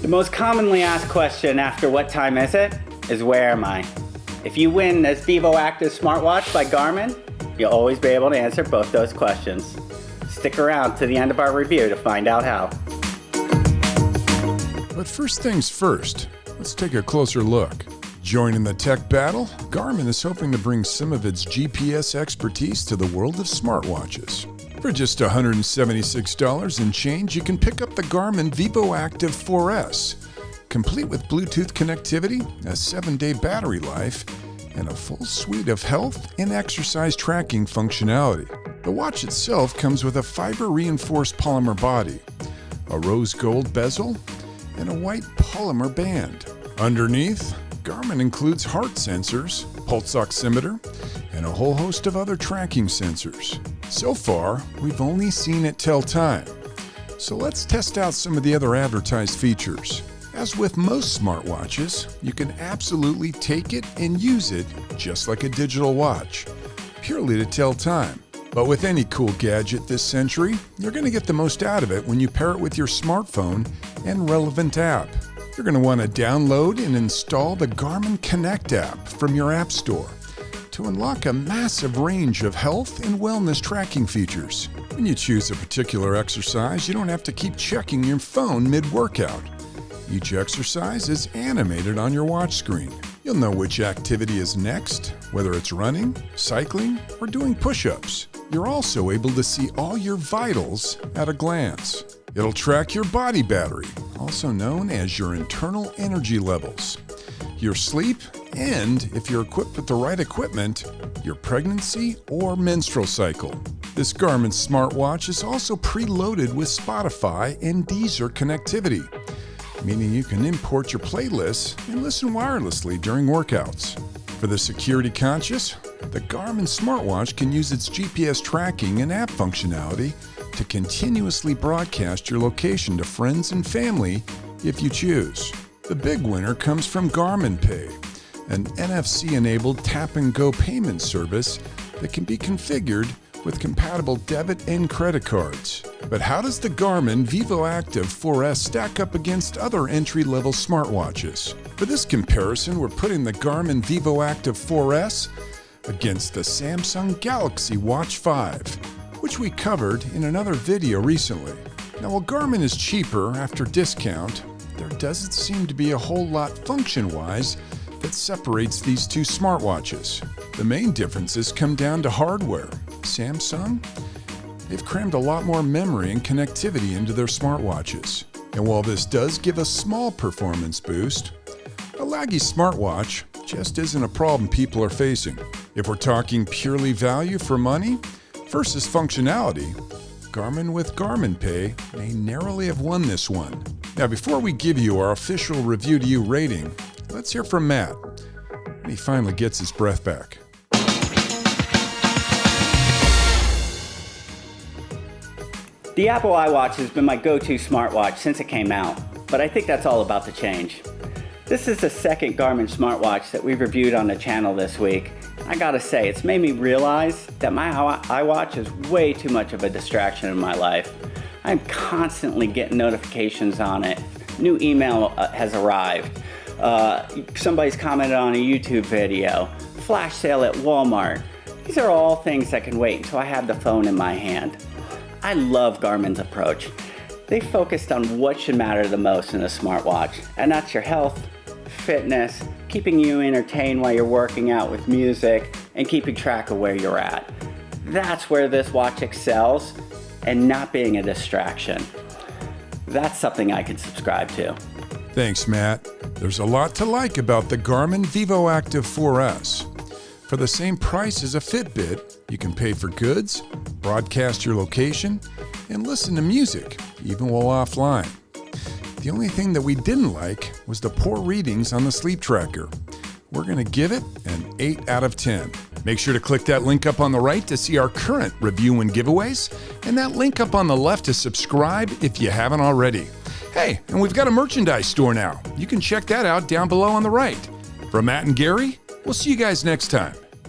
most commonly asked question after "what time is it?" is "where am I?" If you win this Vivoactive smartwatch by Garmin, you'll always be able to answer both those questions. Stick around to the end of our review to find out how. But first things first, let's take a closer look. Joining the tech battle, Garmin is hoping to bring some of its GPS expertise to the world of smartwatches. For just $176 and change, you can pick up the Garmin Vivoactive 4S, complete with Bluetooth connectivity, a 7-day battery life, and a full suite of health and exercise tracking functionality. The watch itself comes with a fiber-reinforced polymer body, a rose gold bezel, and a white polymer band. Underneath, Garmin includes heart sensors, pulse oximeter, and a whole host of other tracking sensors. So far, we've only seen it tell time. So let's test out some of the other advertised features. As with most smartwatches, you can absolutely take it and use it just like a digital watch, purely to tell time. But with any cool gadget this century, you're going to get the most out of it when you pair it with your smartphone and relevant app. You're going to want to download and install the Garmin Connect app from your app store to unlock a massive range of health and wellness tracking features. When you choose a particular exercise, you don't have to keep checking your phone mid-workout. Each exercise is animated on your watch screen. You'll know which activity is next, whether it's running, cycling, or doing push-ups. You're also able to see all your vitals at a glance. It'll track your body battery, also known as your internal energy levels, your sleep, and, if you're equipped with the right equipment, your pregnancy or menstrual cycle. This Garmin smartwatch is also preloaded with Spotify and Deezer connectivity, meaning you can import your playlists and listen wirelessly during workouts. For the security conscious, the Garmin smartwatch can use its GPS tracking and app functionality to continuously broadcast your location to friends and family if you choose. The big winner comes from Garmin Pay, an NFC-enabled tap-and-go payment service that can be configured with compatible debit and credit cards. But how does the Garmin Vivoactive 4S stack up against other entry-level smartwatches? For this comparison, we're putting the Garmin Vivoactive 4S against the Samsung Galaxy Watch 5, which we covered in another video recently. Now, while Garmin is cheaper after discount, there doesn't seem to be a whole lot function-wise that separates these two smartwatches. The main differences come down to hardware. Samsung, they've crammed a lot more memory and connectivity into their smartwatches. And while this does give a small performance boost, a laggy smartwatch just isn't a problem people are facing. If we're talking purely value for money versus functionality, Garmin with Garmin Pay may narrowly have won this one. Now, before we give you our official review to you rating, let's hear from Matt when he finally gets his breath back. The Apple iWatch has been my go-to smartwatch since it came out, but I think that's all about to change. This is the second Garmin smartwatch that we've reviewed on the channel this week. I gotta say, it's made me realize that my iWatch is way too much of a distraction in my life. I'm constantly getting notifications on it. New email has arrived. Somebody's commented on a YouTube video. Flash sale at Walmart. These are all things that can wait until I have the phone in my hand. I love Garmin's approach. They focused on what should matter the most in a smartwatch, and that's your health, fitness, keeping you entertained while you're working out with music, and keeping track of where you're at. That's where this watch excels, and not being a distraction. That's something I can subscribe to. Thanks, Matt. There's a lot to like about the Garmin Vivoactive 4S. For the same price as a Fitbit, you can pay for goods, broadcast your location, and listen to music, even while offline. The only thing that we didn't like was the poor readings on the sleep tracker. We're going to give it an 8 out of 10. Make sure to click that link up on the right to see our current review and giveaways, and that link up on the left to subscribe if you haven't already. Hey, and we've got a merchandise store now. You can check that out down below on the right. From Matt and Gary, we'll see you guys next time.